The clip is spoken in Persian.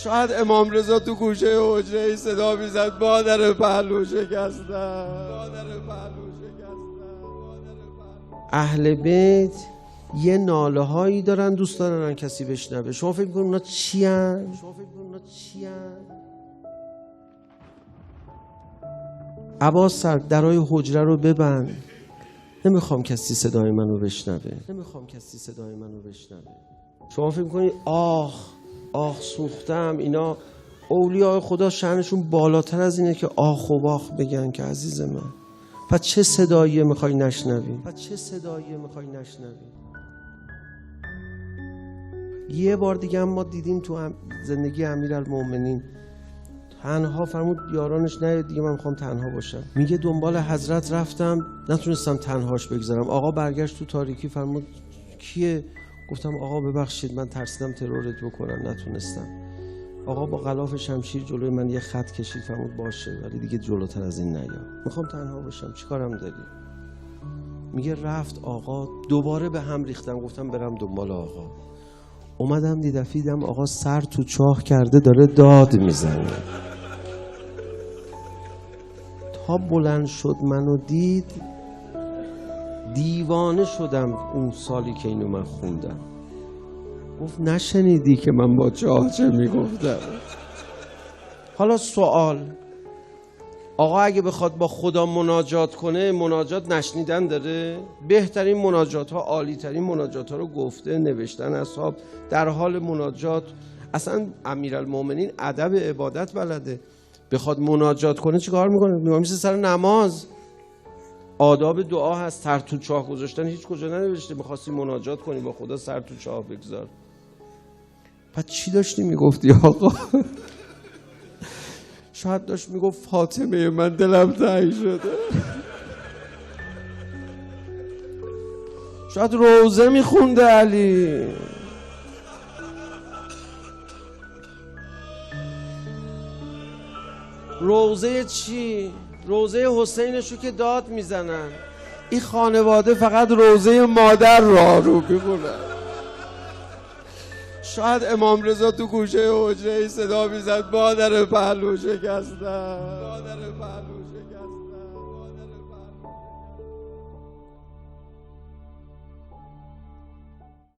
شاید امام رضا تو گوشه حجره صدا میزد مادر پهلو شکستم. اهل بیت یه ناله هایی دارن دوست دارن کسی بشنوه. شما فکر میکنید اونا چی هن؟ عباس سر درای حجره رو ببند، نمیخوام کسی صدای منو بشنوه. شما فکر میکنید آخ سوختم. اینا اولیاء خدا شأنشون بالاتر از اینه که آخ و باخ بگن که عزیز من. پس چه صدایی میخوای نشنوی؟ یه بار دیگه هم ما دیدیم تو زندگی امیرالمومنین تنها فرمود یارانش نه دیگه من میخوام تنها باشم. میگه دنبال حضرت رفتم نتونستم تنهاش بگذارم. آقا برگشت تو تاریکی فرمود کیه؟ گفتم آقا ببخشید من ترسیدم ترورت بکنم نتونستم. آقا با غلاف شمشیر جلوی من یه خط کشید فرمود باشه ولی دیگه جلوتر از این نیا، میخوام تنها باشم، چیکارم داری؟ میگه رفت آقا، دوباره به هم ریختم. گفتم برم دنبال آقا. اومدم دیدم آقا سر تو چاه کرده داره داد میزنه. تا بلند شد منو دید دیوانه شدم. اون سالی که اینو من خوندم گفت نشنیدی که من با چاه چه میگفتم؟ حالا سوال، آقا اگه بخواد با خدا مناجات کنه مناجات نشنیدن داره؟ بهترین مناجات ها، عالی ترین مناجات ها رو گفته نوشتن اصحاب در حال مناجات. اصلا امیرالمومنین ادب عبادت بلده. بخواد مناجات کنه چیکار میکنه؟ میشه سر نماز. آداب دعا هست. سر تو چاه گذاشتن هیچ کجا ننوشته میخواستی مناجات کنی با خدا سر تو چاه بگذار. پس چی داشتی میگفتی آقا؟ شاید داشت میگفت فاطمه من دلم تنگ شده. شاید روزه میخونده علی. روزه چی؟ روزه حسینشو که داد میزنن. این خانواده فقط روزه مادر رو میخونن. شاید امام رضا تو گوشه حجره صدا میزد مادر پهلو شکستم.